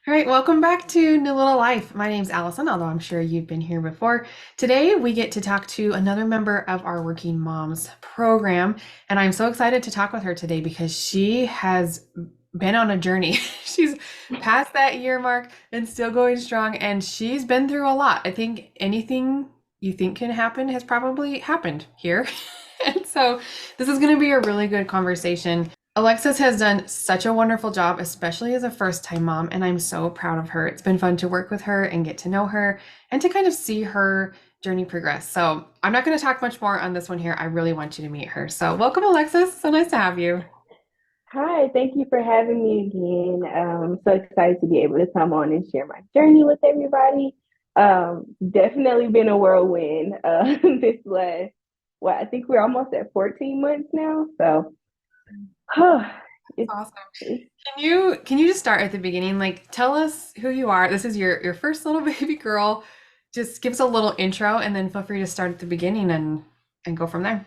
All right, welcome back to New Little Life. My name's Allison, although I'm sure you've been here before. Today, we get to talk to another member of our Working Moms program, and I'm so excited to talk with her today because she has been on a journey. She's past that year mark and still going strong, and she's been through a lot. I think anything you think can happen has probably happened here. And so, this is going to be a really good conversation. Alexis has done such a wonderful job, especially as a first time mom, and I'm so proud of her. It's been fun to work with her and get to know her and to kind of see her journey progress. So, I'm not going to talk much more on this one here. I really want you to meet her. So, welcome, Alexis. So nice to have you. Hi, thank you for having me again. So excited to be able to come on and share my journey with everybody. Definitely been a whirlwind this last, well, I think we're almost at 14 months now. So it's, Awesome. it's Can you just start at the beginning? Like tell us who you are. This is your first little baby girl. Just give us a little intro and then feel free to start at the beginning and go from there.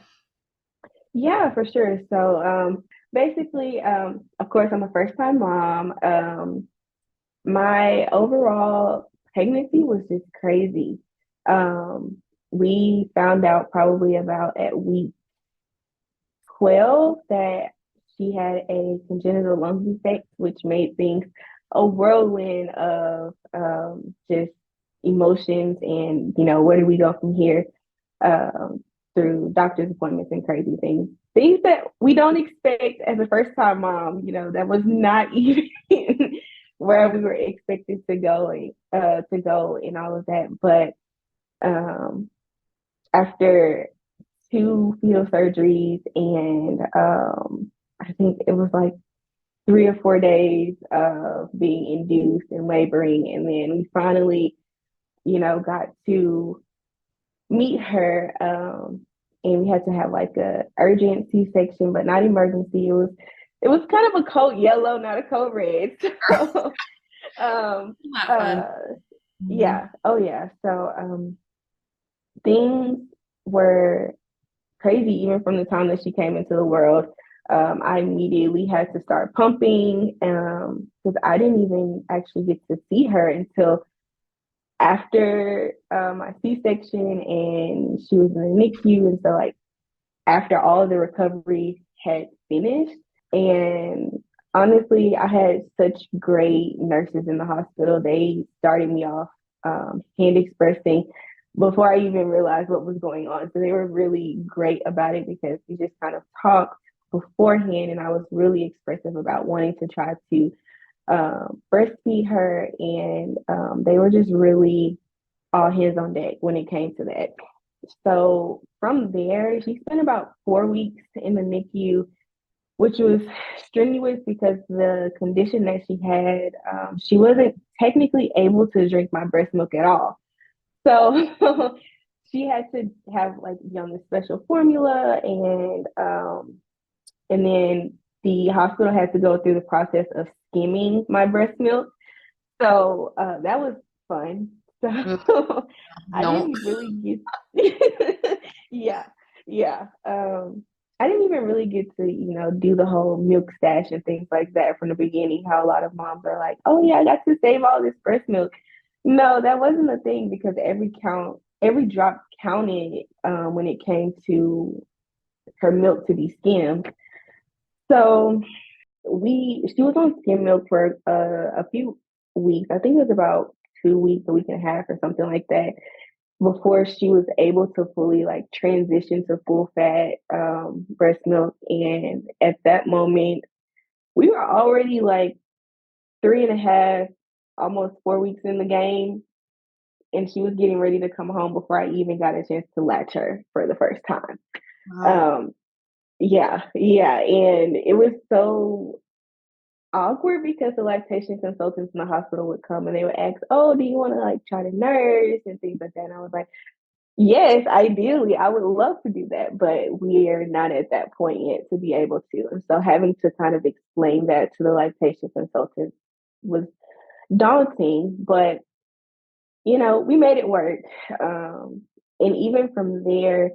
yeah, for sure. So basically, of course, I'm a first time mom. My overall pregnancy was just crazy. We found out probably about at week 12 that she had a congenital lung defect, which made things a whirlwind of just emotions and, where do we go from here through doctor's appointments and crazy things. Things that we don't expect as a first time mom, that was not even where we were expected to go and all of that. But um, after two fetal surgeries and I think it was like 3 or 4 days of being induced and laboring. And then we finally, got to meet her. And we had to have like a urgent C-section, but not emergency. It was kind of a code yellow, not a code red. So um Not fun. uh Mhm. yeah. Oh yeah. So things were crazy even from the time that she came into the world. I immediately had to start pumping because I didn't even actually get to see her until after my C-section, and she was in the NICU. And so, like, after all of the recovery had finished, and honestly, I had such great nurses in the hospital. They started me off hand expressing before I even realized what was going on. So they were really great about it because we just kind of talked beforehand, and I was really expressive about wanting to try to breastfeed her, and they were just really all hands on deck when it came to that. So from there, she spent about 4 weeks in the NICU, which was strenuous because the condition that she had, she wasn't technically able to drink my breast milk at all. So she had to have like be on this special formula, and then the hospital had to go through the process of skimming my breast milk. So that was fun. Ugh, So I no. didn't really get, yeah, yeah. I didn't even really get to, do the whole milk stash and things like that from the beginning. How a lot of moms are like, oh yeah, I got to save all this breast milk. No, that wasn't a thing because every drop counted when it came to her milk to be skimmed. So she was on skim milk for a few weeks. I think it was about 2 weeks, a week and a half, or something like that, before she was able to fully like transition to full fat breast milk. And at that moment, we were already like 3.5, almost 4 weeks in the game, and she was getting ready to come home before I even got a chance to latch her for the first time. Wow. Um, yeah, yeah, and it was so awkward because the lactation consultants in the hospital would come and they would ask, "Oh, do you want to like try to nurse and things like that?" And I was like, "Yes, ideally, I would love to do that, but we are not at that point yet to be able to." And so having to kind of explain that to the lactation consultant was daunting, but we made it work. And even from there,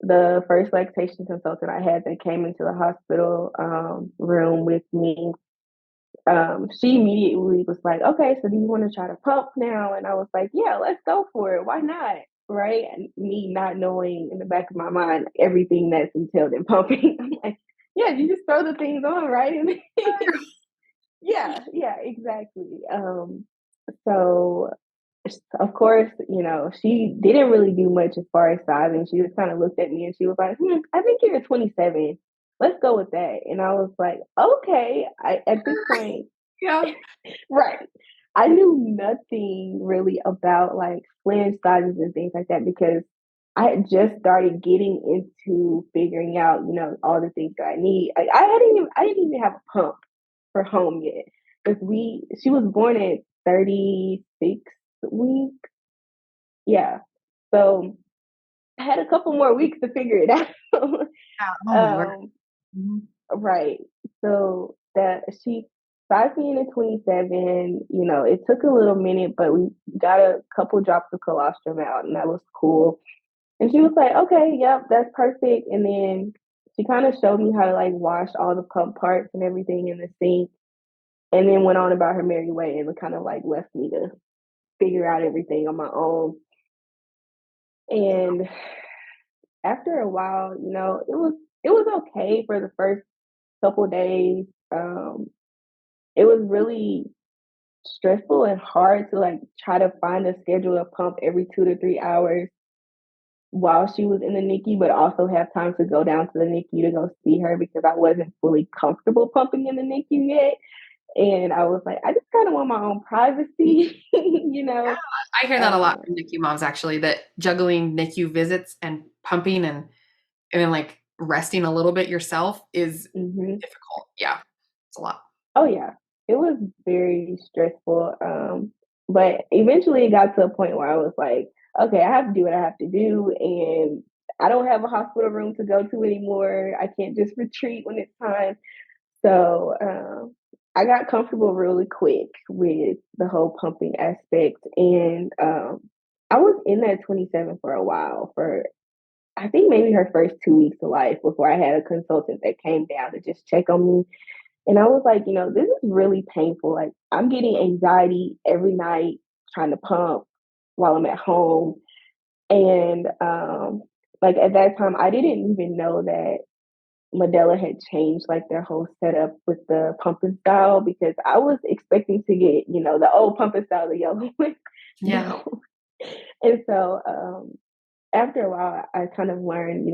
the first lactation consultant I had that came into the hospital room with me, she immediately was like, okay, so do you want to try to pump now? And I was like, yeah, let's go for it. Why not? Right. And me not knowing in the back of my mind everything that's entailed in pumping. I'm like, yeah, you just throw the things on, right? And yeah, yeah, exactly. So of course, she didn't really do much as far as sizing. She just kind of looked at me and she was like, I think you're a 27. Let's go with that. And I was like, okay. At this point, Yeah. right. I knew nothing really about like flange sizes and things like that because I had just started getting into figuring out, all the things that I need. I didn't even have a pump for home yet. Because she was born at 36 weeks. Yeah. So I had a couple more weeks to figure it out. Yeah. Oh my Lord. um, Mhm. right. So that she sized me in at 27. It took a little minute, but we got a couple drops of colostrum out, and that was cool. And she was like, okay, yep, that's perfect. And then she kind of showed me how to like wash all the pump parts and everything in the sink, and then went on about her merry way and kind of like left me to figure out everything on my own. And after a while, it was okay for the first couple days. It was really stressful and hard to like try to find a schedule to pump every 2 to 3 hours while she was in the NICU, but also have time to go down to the NICU to go see her because I wasn't fully comfortable pumping in the NICU yet. And I was like, I just kind of want my own privacy, you Yeah, know? I hear that a lot Uh, from NICU moms actually, that juggling NICU visits and pumping and then like resting a little bit yourself is mhm. difficult. Yeah. It's a lot. Oh yeah, it was very stressful. But eventually it got to a point where I was like, okay, I have to do what I have to do, and I don't have a hospital room to go to anymore. I can't just retreat when it's time. So I got comfortable really quick with the whole pumping aspect, and I was in that 27 for a while, for I think maybe her first 2 weeks of life before I had a consultant that came down to just check on me. And I was like, this is really painful. Like, I'm getting anxiety every night trying to pump while I'm at home. And like at that time, I didn't even know that Medela had changed like their whole setup with the pumping style because I was expecting to get, the old pumping style, the yellow one. Yeah. No. And so after a while, I kind of learned,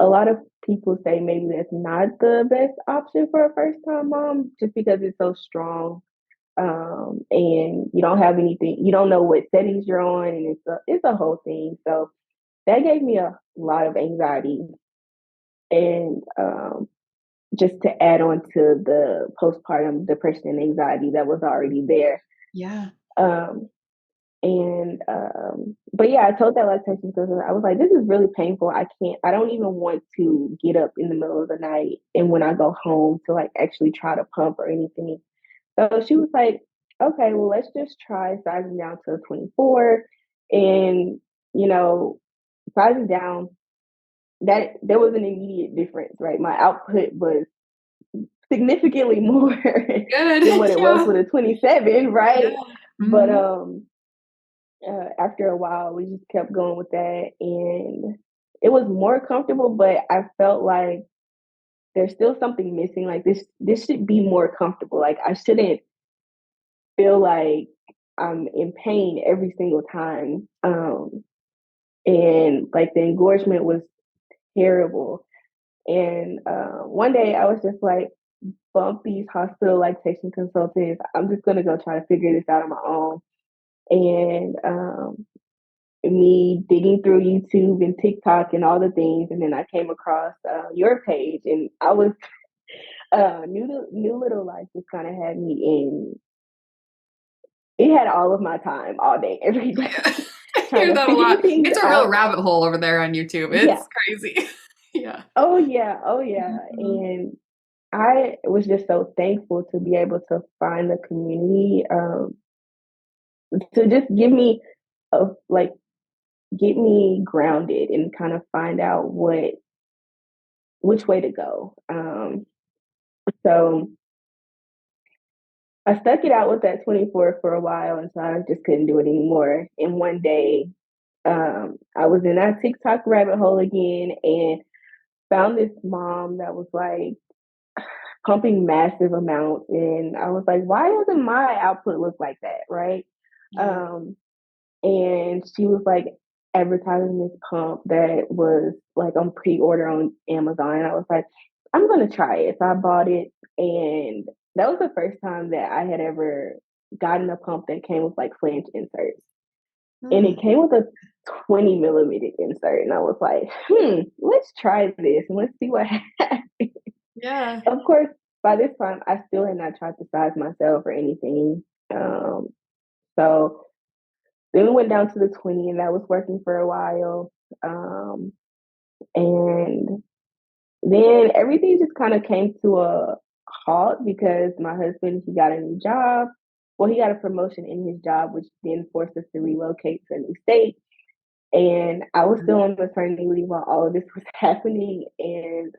a lot of people say maybe that's not the best option for a first time mom just because it's so strong. And you don't have anything, you don't know what settings you're on, and it's a whole thing. So that gave me a lot of anxiety, and just to add on to the postpartum depression and anxiety that was already there. Yeah. Um, but yeah, I told that lactation consultant, I was like, this is really painful. I don't even want to get up in the middle of the night and when I go home to like actually try to pump or anything. So she was like, okay, well, let's just try sizing down to 24. And, you know, sizing down, that there was an immediate difference, right? My output was significantly more than Good. what it was Yeah. with a 27, Yeah. right? But Mhm. after a while, we just kept going with that, and it was more comfortable. But I felt like there's still something missing. Like this should be more comfortable. Like I shouldn't feel like I'm in pain every single time. And like the engorgement was terrible. And one day I was just like, bump these hospital lactation consultants. I'm just gonna go try to figure this out on my own. And me digging through YouTube and TikTok and all the things, and then I came across your page, and I was New Little Life just kind of had me in. It had all of my time, all day, every day, I trying hear to that a figure lot. things It's a real out. rabbit hole over there on YouTube. Yeah. It's crazy. Yeah. Oh yeah. Oh yeah. Mhm. And I was just so thankful to be able to find the community to just give me a like get me grounded and kind of find out which way to go. So I stuck it out with that 24 for a while, and so I just couldn't do it anymore. And one day, I was in that TikTok rabbit hole again and found this mom that was like pumping massive amounts, and I was like, why doesn't my output look like that, right? Yeah. Um, and she was like advertising this pump that was like on pre-order on Amazon. And I was like, I'm gonna try it. So I bought it, and that was the first time that I had ever gotten a pump that came with like flange inserts. And Mm, it came with a 20 millimeter insert. And I was like, let's try this and let's see what happens. yeah. Of course, by this time, I still had not tried to size myself or anything. So then we went down to the 20, and that was working for a while. Um, and then everything just kind of came to a halt because my husband, he got a new job. Well, he got a promotion in his job, which then forced us to relocate to a new state. And I was still on maternity leave while all of this was happening. And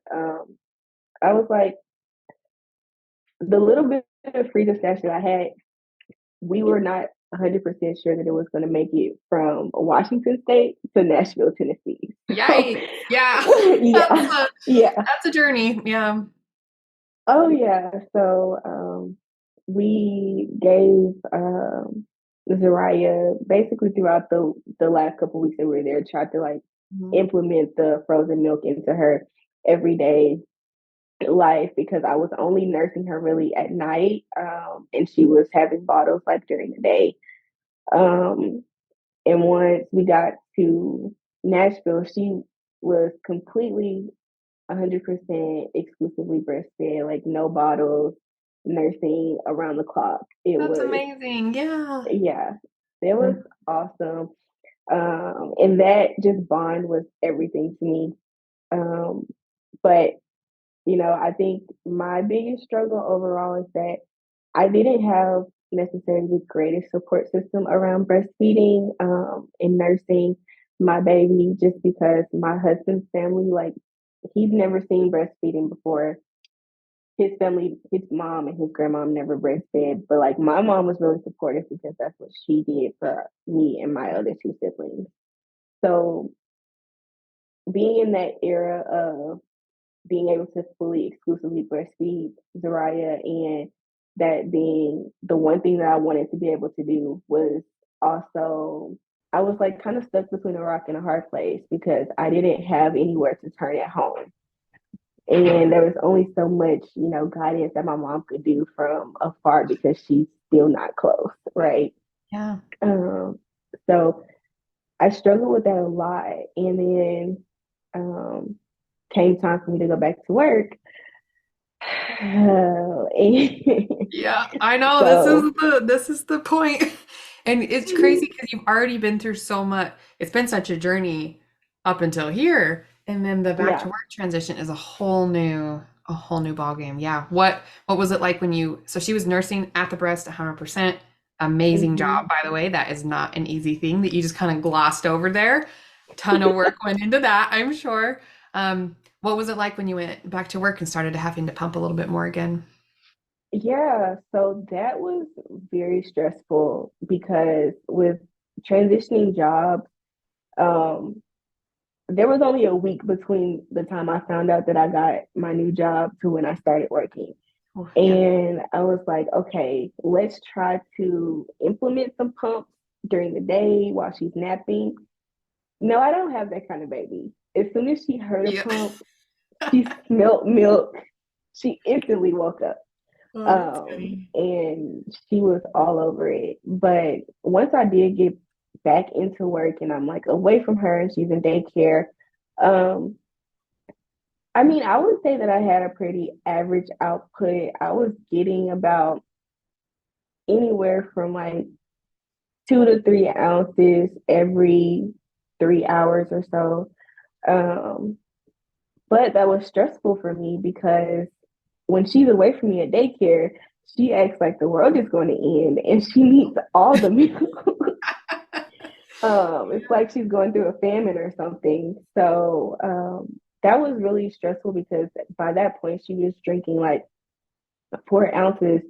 I was like, the little bit of freedom stash that I had, we were not 100% sure that it was going to make it from Washington State to Nashville, Tennessee. So, Yikes. Yeah. That's yeah, a yeah. that's a journey. Yeah. Oh, yeah. So, we gave Zariah basically throughout the last couple weeks that we were there, tried to like Mhm. implement the frozen milk into her everyday life because I was only nursing her really at night, and she was having bottles like during the day. Um, and once we got to Nashville, she was completely 100% exclusively breastfed, like no bottles, nursing around the clock. It That's was, amazing. Yeah. yeah, it was awesome. And that just bond was everything to me. Um, but I think my biggest struggle overall is that I didn't have necessarily the greatest support system around breastfeeding and nursing my baby just because my husband's family, like, he's never seen breastfeeding before. His family, his mom and his grandmom never breastfed, but like my mom was really supportive because that's what she did for me and my other two siblings. So being in that era of being able to fully exclusively breastfeed Zariah and that being the one thing that I wanted to be able to do was also I was like kind of stuck between a rock and a hard place because I didn't have anywhere to turn at home. And there was only so much, guidance that my mom could do from afar because she's still not close, right? Yeah. Um, so I struggled with that a lot. And then um, came time for me to go back to work. Yeah, I know So this is the point. And it's crazy because you've already been through so much. It's been such a journey up until here. And then the back to yeah. work transition is a whole new ball game. Yeah. What was it like when so she was nursing at the breast 100%. Amazing Hmm. job, by the way. That is not an easy thing that you just kind of glossed over there. Ton of work went into that, I'm sure. What was it like when you went back to work and started having to pump a little bit more again? Yeah, so that was very stressful because with transitioning jobs, um, there was only a week between the time I found out that I got my new job to when I started working. Oh, yeah. And I was like, okay, let's try to implement some pumps during the day while she's napping. No, I don't have that kind of baby. As soon as she heard a Yeah. pump, she smelled milk. She instantly woke up. Oh, that's funny. And she was all over it. But once I did get back into work and I'm like away from her and she's in daycare, um, I mean, I would say that I had a pretty average output. I was getting about anywhere from like 2 to 3 ounces every 3 hours or so. Um, but that was stressful for me because when she's away from me at daycare, she acts like the world is going to end and she needs all the milk. It's like she's going through a famine or something. So that was really stressful because by that point she was drinking like 4 ounces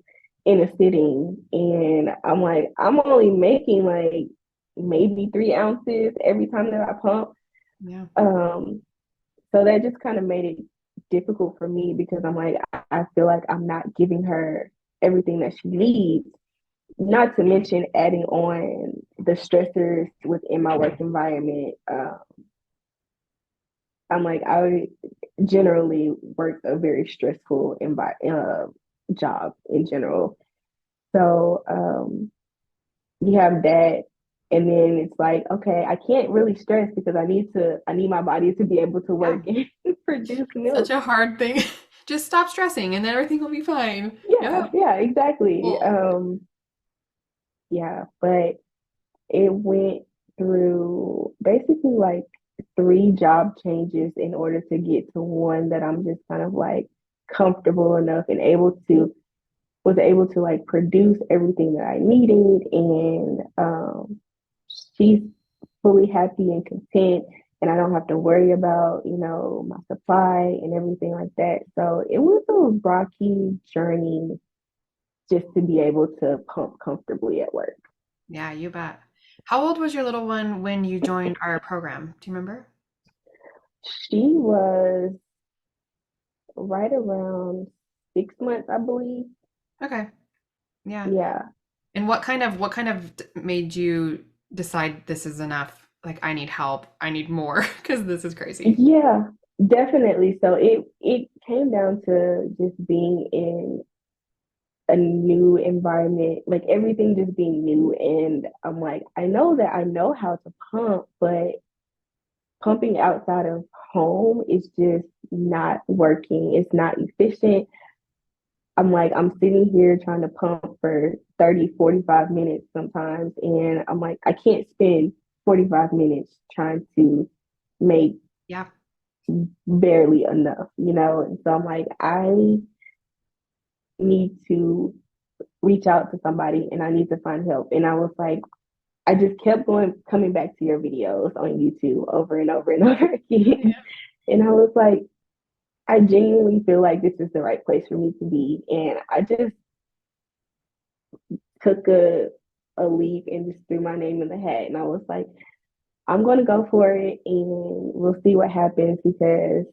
in a sitting. And I'm like, I'm only making like maybe 3 ounces every time that I pump. Yeah. Um, so that just kind of made it difficult for me because I'm like, I feel like I'm not giving her everything that she needs. Not to mention adding on the stressors within my work environment. I'm like, I generally work a very stressful job in general. So you have that, and then it's like, okay, I can't really stress because I need my body to be able to Yeah. work and produce Such milk. a hard thing. Just stop stressing and then everything will be fine. Yeah, Yeah. yeah, exactly. Cool. Yeah, but it went through basically like 3 job changes in order to get to one that I'm just kind of like comfortable enough and able to like produce everything that I needed, and she's fully happy and content, and I don't have to worry about my supply and everything like that. So it was a rocky journey just to be able to pump comfortably at work. Yeah, you bet. How old was your little one when you joined our program? Do you remember? She was right around 6 months, I believe. Okay. Yeah. Yeah. And what kind of made you decide this is enough? Like I need help. I need more because this is crazy. Yeah, definitely. So it came down to just being in a new environment, like everything just being new. And I'm like, I know that I know how to pump, but pumping outside of home is just not working. It's not efficient. I'm like, I'm sitting here trying to pump for 30, 45 minutes sometimes. And I'm like, I can't spend 45 minutes trying to make Yeah. barely enough, you know? And so I'm like, I need to reach out to somebody and I need to find help. And I was like, I just kept coming back to your videos on YouTube over and over and over again. And I was like, I genuinely feel like this is the right place for me to be. And I just took a leap and just threw my name in the hat. And I was like, I'm going to go for it and we'll see what happens because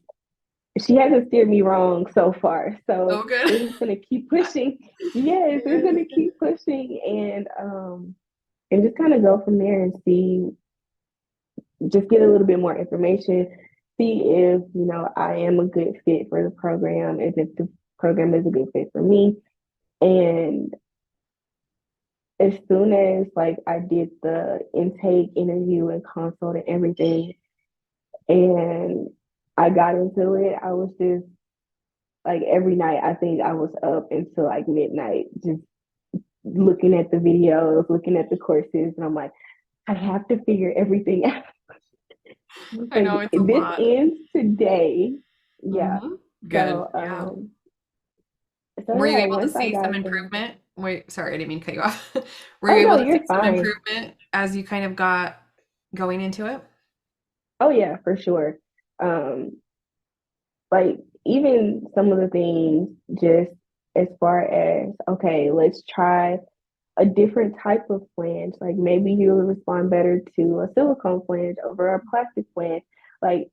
she hasn't steered me wrong so far. So Oh, good. we're just going to keep pushing. Yes, we're going to Good. keep pushing and just kind of go from there and see, just get a little bit more information, see if, I am a good fit for the program, if the program is a good fit for me. And as soon as like I did the intake interview and consult and everything, and I got into it, I was just like every night I think I was up until like midnight, just looking at the videos, looking at the courses, and I'm like, I have to figure everything out. I Like know it's a this lot. ends today. Yeah. Good. So Yeah. Were you yeah, able to once I see some got the improvement? Wait, sorry, I didn't mean to cut you off. Were oh you no, able to see you're some fine. improvement as you kind of got going into it? Oh yeah, for sure. Um like even some of the things just as far as okay, let's try a different type of flange. Like maybe you'll respond better to a silicone flange over a plastic flange. Like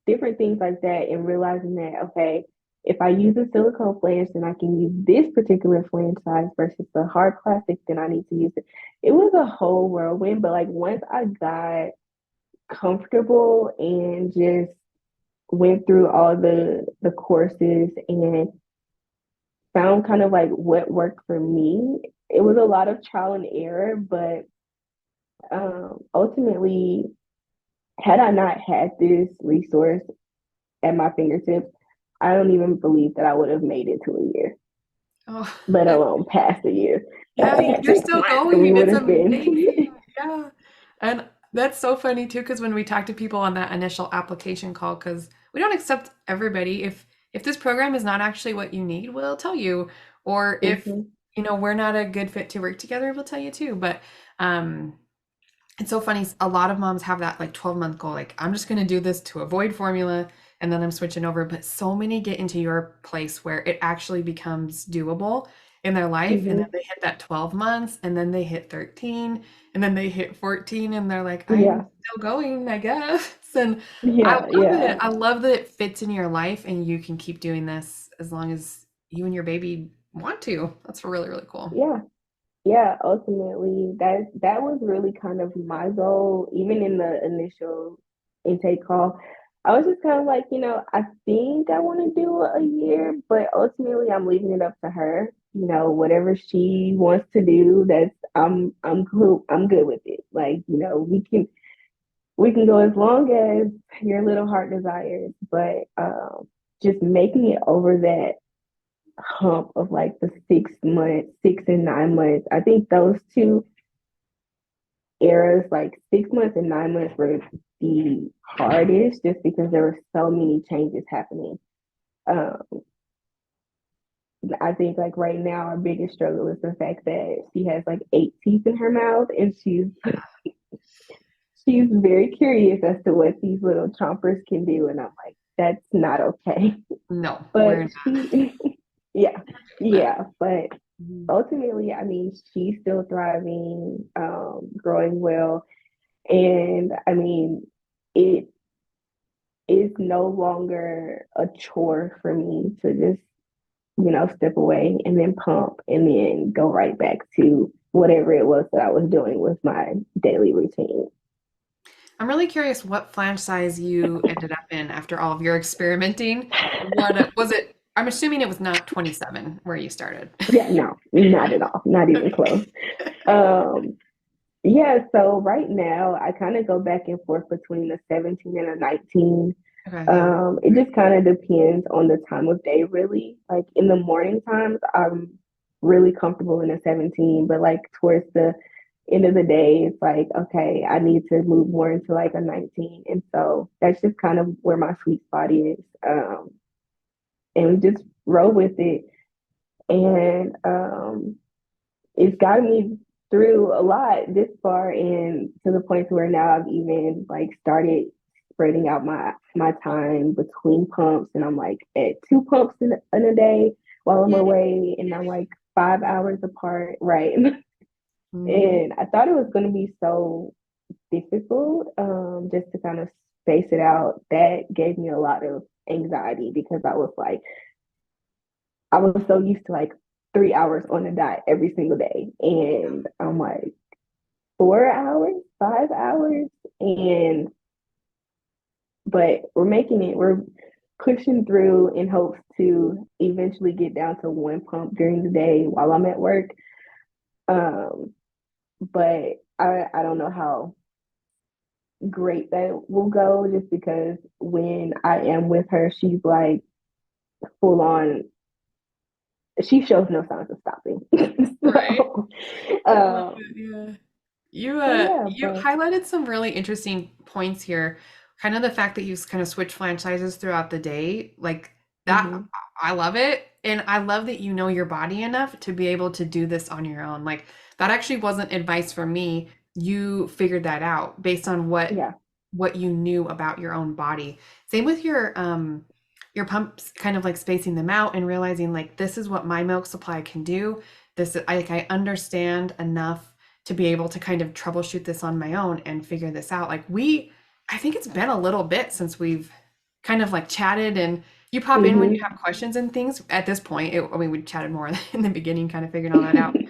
different things like that, and realizing that okay, if I use a silicone flange, then I can use this particular flange size versus the hard plastic, then I need to use it. It was a whole whirlwind, but like once I got comfortable and just went through all the courses and found kind of like what worked for me, it was a lot of trial and error, but ultimately, had I not had this resource at my fingertips, I don't even believe that I would have made it to a year, Oh, let alone past a year. I yeah, think you're six still months we going. would It's have been. amazing. Yeah. And that's so funny too, because when we talk to people on that initial application call, because we don't accept everybody. If this program is not actually what you need, we'll tell you. Or if, Mhm. we're not a good fit to work together, we'll tell you too. But um it's so funny. A lot of moms have that like 12-month goal. Like, I'm just going to do this to avoid formula and then I'm switching over. But so many get into your place where it actually becomes doable in their life, and then Hmm. they hit that 12 months, and then they hit 13, and then they hit 14, and they're like, I'm Yeah. still going, I guess. And I Yeah. love it. Yeah. I love that it fits in your life and you can keep doing this as long as you and your baby want to. That's really, really cool. Yeah. Yeah, ultimately, that was really kind of my goal, even in the initial intake call. I was just kind of like, I think I want to do a year, but ultimately I'm leaving it up to her. Whatever she wants to do, that's I'm cool, I'm good with it. Like, we can go as long as your little heart desires, but just making it over that hump of like the 6 months, 6 and 9 months. I think those two eras, like 6 months and 9 months, were the hardest just because there were so many changes happening. Um, I think like right now our biggest struggle is the fact that she has like 8 teeth in her mouth and she's very curious as to what these little chompers can do, and I'm like, that's not okay. No, But we're not she yeah, doing that. yeah, but Mhm. ultimately, I mean, she's still thriving, growing well. And I mean, it is no longer a chore for me to just, step away and then pump and then go right back to whatever it was that I was doing with my daily routine. I'm really curious what flange size you ended up in after all of your experimenting. What was it? I'm assuming it was not 27 where you started. Yeah, no, not at all, not even close. Um, yeah, so right now I kind of go back and forth between a 17 and a 19. Okay. It just kind of depends on the time of day, really. Like in the morning times, I'm really comfortable in a 17, but like towards the end of the day, it's like, okay, I need to move more into like a 19. And so that's just kind of where my sweet spot is. And we just roll with it. And it's gotten me through a lot this far, and to the point where now I've even like started spreading out my time between pumps, and I'm like at 2 pumps in a day while I'm Yeah. away, and I'm like 5 hours apart, right? Mhm. And I thought it was going to be so difficult, just to kind of space it out. That gave me a lot of anxiety because I was so used to like 3 hours on the dot every single day. And I'm like, 4 hours, 5 hours. And, but we're making it, we're pushing through in hopes to eventually get down to 1 pump during the day while I'm at work. Um, but I don't know how great that will go just because when I am with her, she's like full on, she shows no signs of stopping. Right. So, I love um, it. Yeah. so yeah, You but highlighted some really interesting points here. Kind of the fact that you kind of switch franchises throughout the day, like that. mhm, I love it, and I love that you know your body enough to be able to do this on your own. Like that actually wasn't advice from me. You figured that out based on yeah, what you knew about your own body. Same with your pumps, kind of like spacing them out and realizing like this is what my milk supply can do. I understand enough to be able to kind of troubleshoot this on my own and figure this out. I think it's been a little bit since we've kind of like chatted and you pop in when you hmm have questions and things. At this point, I mean, we chatted more in the beginning, kind of figuring all that out,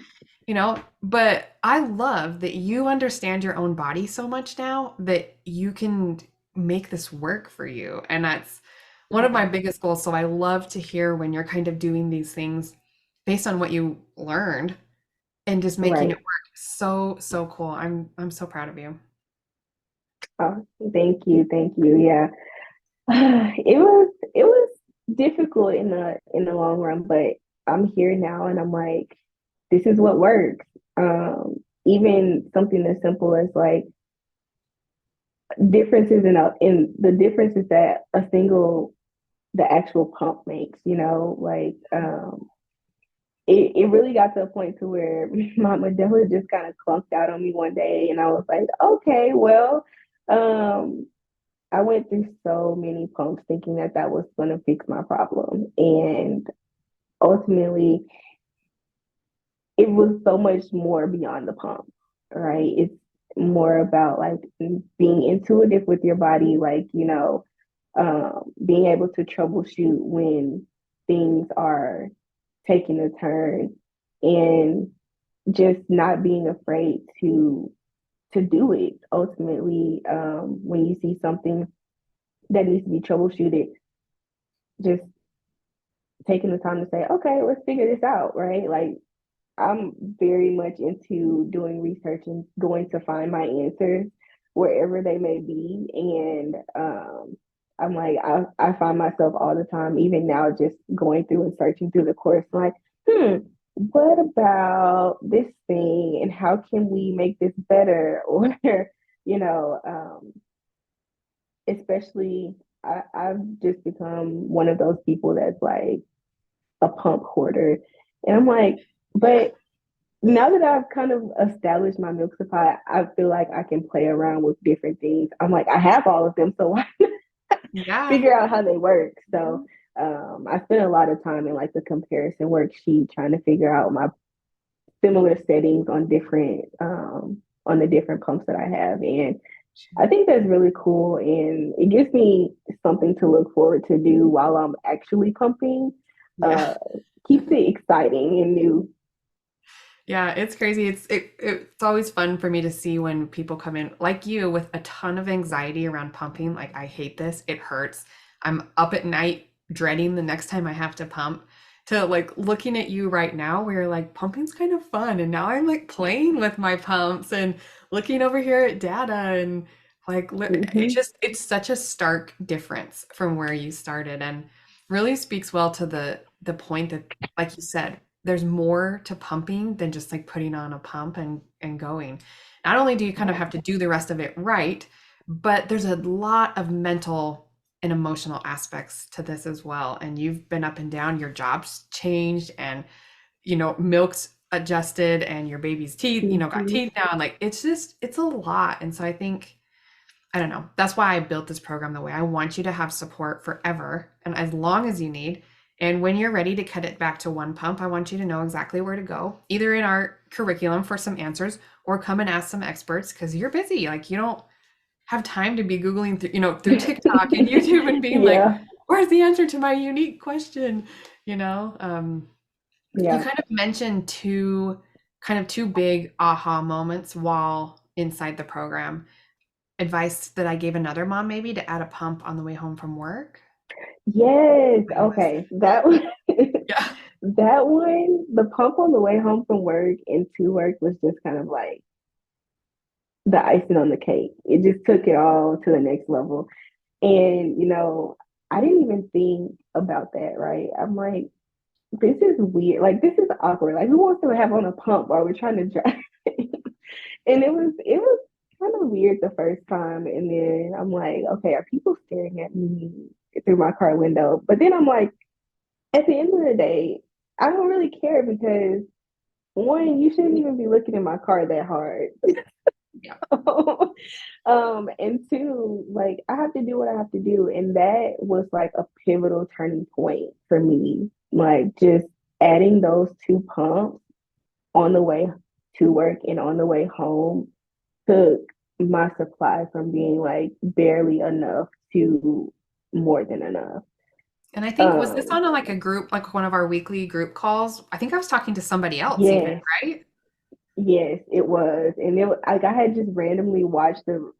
but I love that you understand your own body so much now that you can make this work for you. And that's one of my yeah, biggest goals. So I love to hear when you're kind of doing these things based on what you learned and just making it right. work. So, so cool. I'm so proud of you. Oh, thank you. Yeah, it was difficult in the long run, but I'm here now, and I'm like, this is what works. Even something as simple as like differences in the differences that the actual pump makes. Like it really got to a point to where Mama Della just kind of clunked out on me one day, and I was like, okay, well, um, I went through so many pumps thinking that was going to fix my problem, and ultimately, it was so much more beyond the pump, right? It's more about like being intuitive with your body, like, being able to troubleshoot when things are taking a turn and just not being afraid to do it ultimately. When you see something that needs to be troubleshooted, just taking the time to say, okay, let's figure this out, right? Like, I'm very much into doing research and going to find my answers wherever they may be. And I'm like, I find myself all the time, even now, just going through and searching through the course, like, what about this thing and how can we make this better? Or, you know, especially, I've just become one of those people that's like a pump hoarder. And I'm like, but now that I've kind of established my milk supply, I feel like I can play around with different things. I'm like, I have all of them, so why Yeah. figure out how they work? So I spent a lot of time in like the comparison worksheet trying to figure out my similar settings on the different pumps that I have. And I think that's really cool. And it gives me something to look forward to do while I'm actually pumping. Yeah. Uh, Keeps it exciting and new. Yeah, it's crazy. It's always fun for me to see when people come in like you with a ton of anxiety around pumping. Like, I hate this. It hurts. I'm up at night dreading the next time I have to pump. To like looking at you right now where you're like pumping's kind of fun, and now I'm like playing with my pumps and looking over here at data and like Mm-hmm. it's such a stark difference from where you started, and really speaks well to the point that, like you said, there's more to pumping than just like putting on a pump and going. Not only do you kind of Yeah. have to do the rest of it right, but there's a lot of mental and emotional aspects to this as well. And you've been up and down, your job's changed, and milk's adjusted, and your baby's teeth, got Mm-hmm. teeth now, and like it's a lot. And so I think, I don't know. That's why I built this program the way. I want you to have support forever and as long as you need. And when you're ready to cut it back to one pump, I want you to know exactly where to go, either in our curriculum for some answers or come and ask some experts because you're busy. Like, you don't have time to be Googling through TikTok and YouTube and being like, Yeah. where's the answer to my unique question? You know, you Yeah. kind of mentioned two big aha moments while inside the program. Advice that I gave another mom maybe to add a pump on the way home from work. Yes. What was Okay. That one, Yeah. that one, the pump on the way home from work and to work was just kind of like the icing on the cake. It just took it all to the next level. And, I didn't even think about that, right? I'm like, this is weird. Like, this is awkward. Like, who wants to have on a pump while we're trying to drive? And it was kind of weird the first time. And then I'm like, okay, are people staring at me through my car window? But then I'm like, at the end of the day, I don't really care because one, you shouldn't even be looking in my car that hard. Yeah. And two, like I have to do what I have to do. And that was like a pivotal turning point for me. Like just adding those two pumps on the way to work and on the way home took my supply from being like barely enough to more than enough. And I think, was this Um, on like a group, like one of our weekly group calls? I think I was talking to somebody else even, yes, right? yes, it was, and like I had just randomly watched the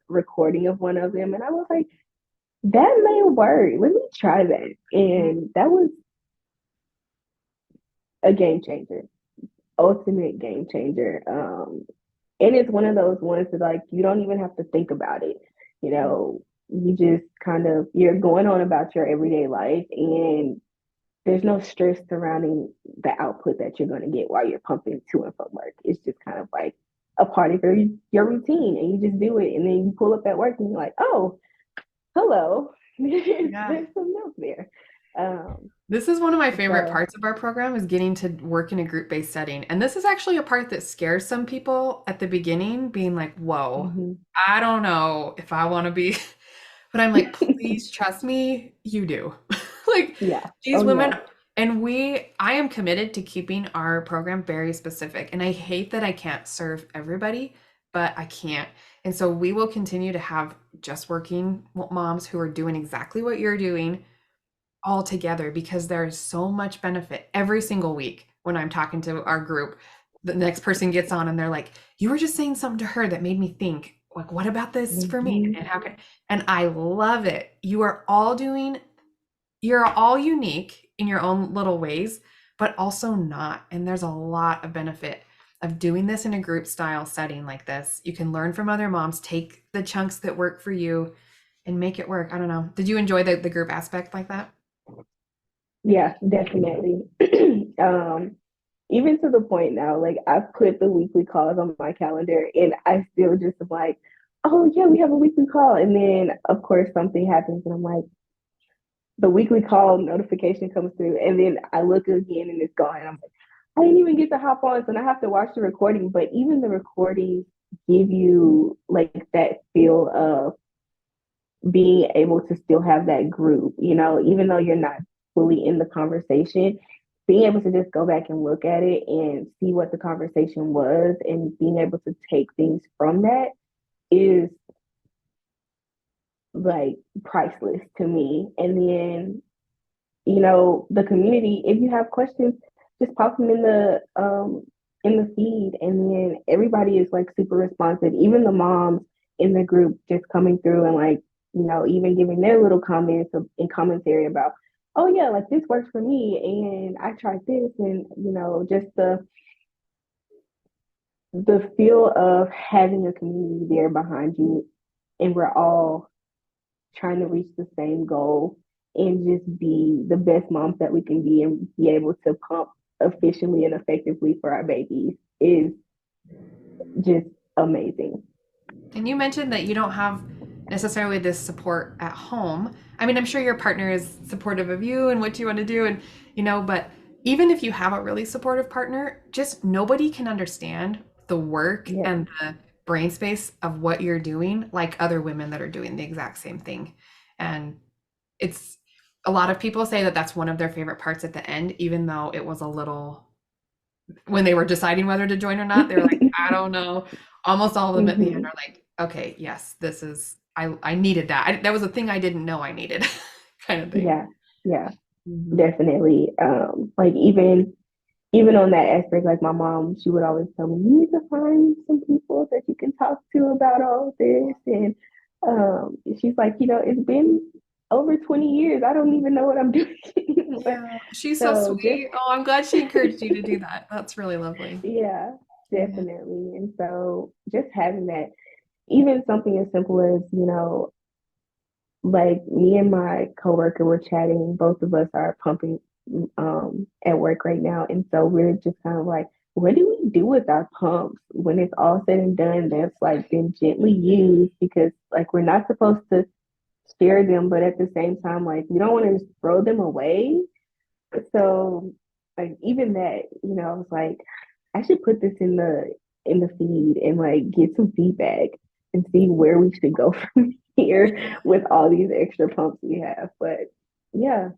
recording of one of them, and I was like, that may work. Let me try that, Mhm. and that was a game changer, ultimate game changer. And it's one of those ones that like you don't even have to think about it. You just kind of you're going on about your everyday life, and there's no stress surrounding the output that you're going to get while you're pumping to and from work. It's just kind of like a part of your routine, and you just do it, and then you pull up at work, and you're like, oh, hello, Yeah. there's some milk there. Um, This is one of my favorite so parts of our program is getting to work in a group-based setting. And this is actually a part that scares some people at the beginning, being like, whoa, mhm. I don't know if I want to be. But I'm like, please trust me, you do. Like Yeah, these oh women, yeah, And I am committed to keeping our program very specific. And I hate that I can't serve everybody, but I can't. And so we will continue to have just working moms who are doing exactly what you're doing all together because there's so much benefit every single week when I'm talking to our group. The next person gets on and they're like, "You were just saying something to her that made me think, like, what about this for me? Mhm. And how can?" And I love it. You're all unique in your own little ways, but also not. And there's a lot of benefit of doing this in a group style setting like this. You can learn from other moms, take the chunks that work for you and make it work. I don't know. Did you enjoy the group aspect like that? Yeah, definitely. um, Even to the point now, like I've put the weekly calls on my calendar and I still just am like, oh yeah, we have a weekly call. And then of course something happens and I'm like, the weekly call notification comes through and then I look again and it's gone. And I'm like, I didn't even get to hop on, so I have to watch the recording. But even the recordings give you like that feel of being able to still have that group, even though you're not fully in the conversation, being able to just go back and look at it and see what the conversation was and being able to take things from that is like priceless to me. And then, the community, if you have questions, just pop them in the feed and then everybody is like super responsive. Even the moms in the group just coming through and like, even giving their little comments and commentary about, oh yeah, like this works for me and I tried this and just the feel of having a community there behind you and we're all trying to reach the same goal and just be the best moms that we can be and be able to pump efficiently and effectively for our babies is just amazing. And you mentioned that you don't have necessarily this support at home. I mean, I'm sure your partner is supportive of you and what you want to do, and but even if you have a really supportive partner, just nobody can understand the work Yeah. and the brain space of what you're doing like other women that are doing the exact same thing. And it's a lot of people say that that's one of their favorite parts at the end, even though it was a little when they were deciding whether to join or not, they were like, I don't know. Almost all of them at the end Hmm. are like, okay, yes, this is, I needed that. That was a thing I didn't know I needed kind of thing. Yeah. Yeah. Mhm. Definitely. Like even on that aspect, like my mom, she would always tell me, you need to find some people that you can talk to about all of this. And she's like, it's been over 20 years. I don't even know what I'm doing anymore. Yeah, she's so So just, sweet. Oh, I'm glad she encouraged you to do that. That's really lovely. yeah, Yeah. definitely. And so just having that, even something as simple as, like me and my coworker were chatting, both of us are pumping at work right now. And so we're just kind of like, what do we do with our pumps when it's all said and done? That's like been gently used because like we're not supposed to spare them, but at the same time, like we don't want to just throw them away. So like even that, I was like, I should put this in the feed and like get some feedback and see where we should go from here Yeah. with all these extra pumps we have. But yeah,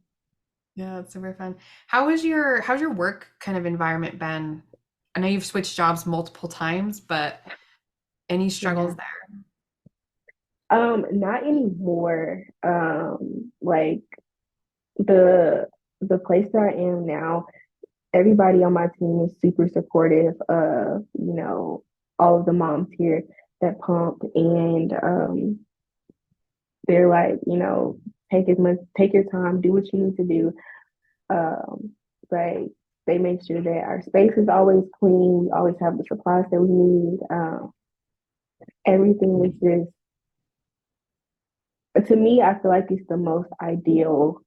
Yeah, it's super fun. How's your work kind of environment been? I know you've switched jobs multiple times, but any yeah. struggles there? Not anymore. Like the the place that I am now, everybody on my team is super supportive of, all of the moms here that pump and they're like, take your time, do what you need to do. Um, like they make sure that our space is always clean, we always have the supplies that we need. Everything is just to me, I feel like it's the most ideal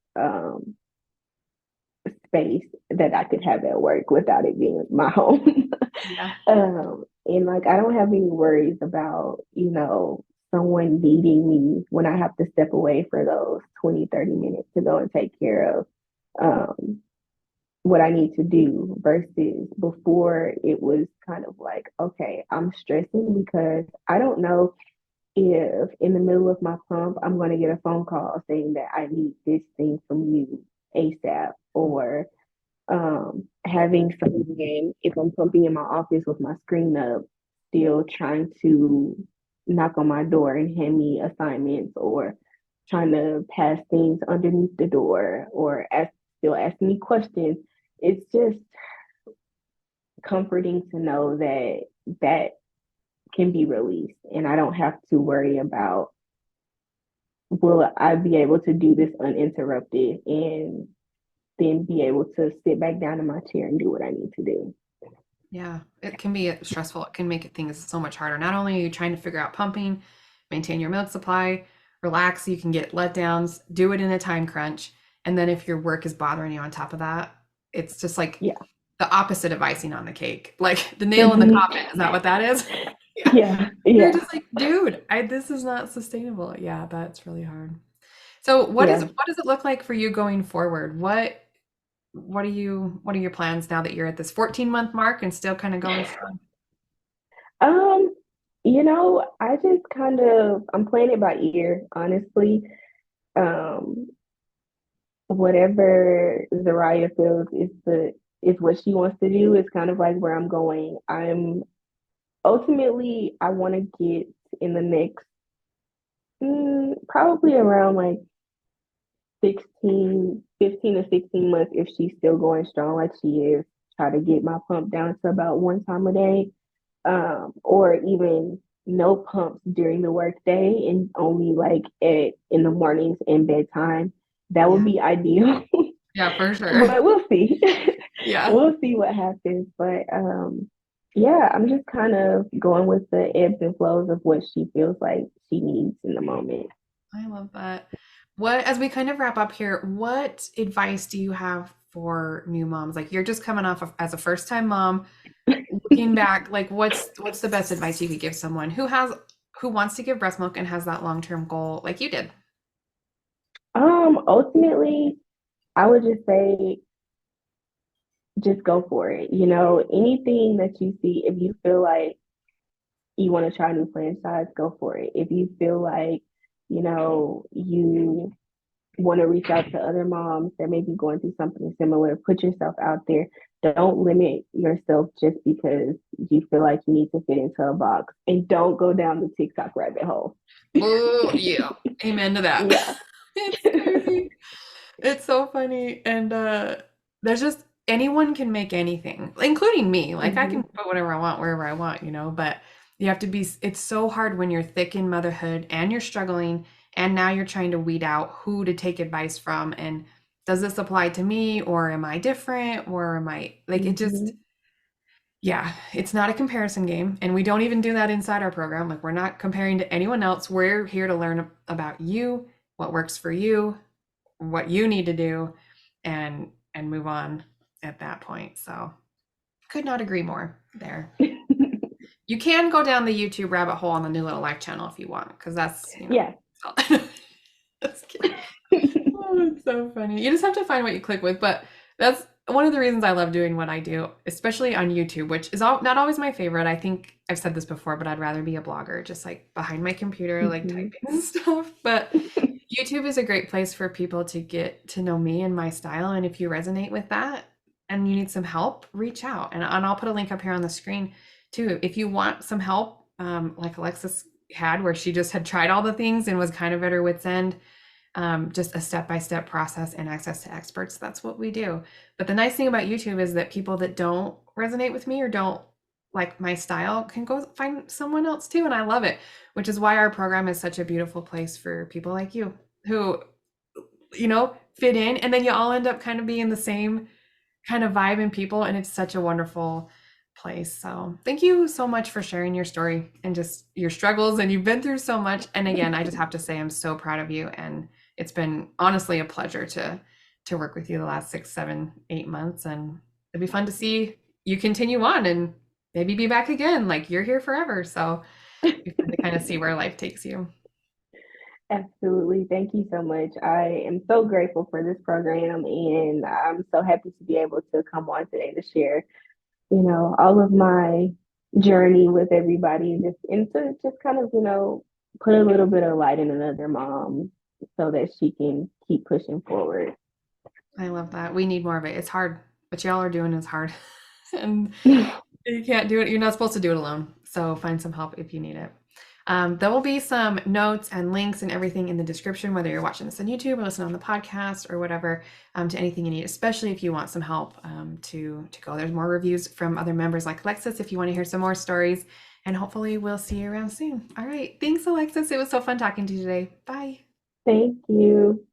space that I could have at work without it being my home. Yeah. And like I don't have any worries about, someone needing me when I have to step away for those 20, 30 minutes to go and take care of um, what I need to do versus before it was kind of like, okay, I'm stressing because I don't know if in the middle of my pump, I'm going to get a phone call saying that I need this thing from you ASAP, or Having someone, if I'm pumping in my office with my screen up, still trying to knock on my door and hand me assignments or trying to pass things underneath the door or still asking me questions. It's just comforting to know that that can be released and I don't have to worry about will I be able to do this uninterrupted and then be able to sit back down in my chair and do what I need to do. Yeah, it can be stressful. It can make things so much harder. Not only are you trying to figure out pumping, maintain your milk supply, relax, you can get letdowns, do it in a time crunch. And then if your work is bothering you on top of that, it's just like Yeah. the opposite of icing on the cake. Like the nail in the Mm-hmm. coffin. Is that what that is? Yeah. Yeah. You're Yeah. just like, dude, this is not sustainable. Yeah, that's really hard. So Yeah. what does it look like for you going forward? What are your plans now that you're at this 14-month mark and still kind of going strong? Um, I just I'm playing it by ear, honestly. Um, Whatever Zariah feels is what she wants to do is kind of like where I'm going. I want to get in the next probably around like 15 to 16 months if she's still going strong like she is, try to get my pump down to about one time a day, or even no pumps during the workday and only like in the mornings and bedtime. That would Yeah. be ideal. Yeah, for sure. But we'll see. Yeah. We'll see what happens. But yeah, I'm just kind of going with the ebbs and flows of what she feels like she needs in the moment. I love that. As we kind of wrap up here, what advice do you have for new moms? Like you're just coming off of, as a first-time mom, looking back, like what's the best advice you could give someone who wants to give breast milk and has that long-term goal like you did? Ultimately, I would just say just go for it. Anything that you see, if you feel like you want to try a new franchise, go for it. If you feel like, you want to reach out to other moms that may be going through something similar, put yourself out there. Don't limit yourself just because you feel like you need to fit into a box. And don't go down the TikTok rabbit hole. Oh, yeah. Amen to that. Yeah. It's crazy. It's so funny. And there's just anyone can make anything, including me. Like I can Hmm. put whatever I want wherever I want, but you have to be, it's so hard when you're thick in motherhood and you're struggling and now you're trying to weed out who to take advice from and does this apply to me or am I different or am I like it just Hmm. yeah, it's not a comparison game. And we don't even do that inside our program. Like, we're not comparing to anyone else. We're here to learn about you, what works for you, what you need to do, and move on at that point. So, could not agree more there. You can go down the YouTube rabbit hole on the New Little Life channel if you want, because Yeah. that's cute. Oh, it's so funny. You just have to find what you click with, but that's one of the reasons I love doing what I do, especially on YouTube, which is not always my favorite. I think I've said this before, but I'd rather be a blogger, just like behind my computer, like Hmm. typing and stuff. But YouTube is a great place for people to get to know me and my style. And if you resonate with that and you need some help, reach out. And I'll put a link up here on the screen too. If you want some help, like Alexus had, where she just had tried all the things and was kind of at her wit's end, just a step-by-step process and access to experts. That's what we do. But the nice thing about YouTube is that people that don't resonate with me or don't like my style can go find someone else too. And I love it, which is why our program is such a beautiful place for people like you who, fit in. And then you all end up kind of being the same kind of vibe and people. And it's such a wonderful place. So thank you so much for sharing your story and just your struggles. And you've been through so much. And again, I just have to say I'm so proud of you. And it's been honestly a pleasure to work with you the last 6, 7, 8 months. And it'd be fun to see you continue on and maybe be back again. Like you're here forever. So it'd be fun to kind of see where life takes you. Absolutely. Thank you so much. I am so grateful for this program and I'm so happy to be able to come on today to share, all of my journey with everybody and to just kind of, put a little bit of light in another mom so that she can keep pushing forward. I love that. We need more of it. It's hard. What y'all are doing is hard. And you can't do it. You're not supposed to do it alone. So find some help if you need it. There will be some notes and links and everything in the description, whether you're watching this on YouTube or listening on the podcast or whatever, to anything you need, especially if you want some help to go. There's more reviews from other members like Alexus if you want to hear some more stories. And hopefully we'll see you around soon. All right. Thanks, Alexus. It was so fun talking to you today. Bye. Thank you.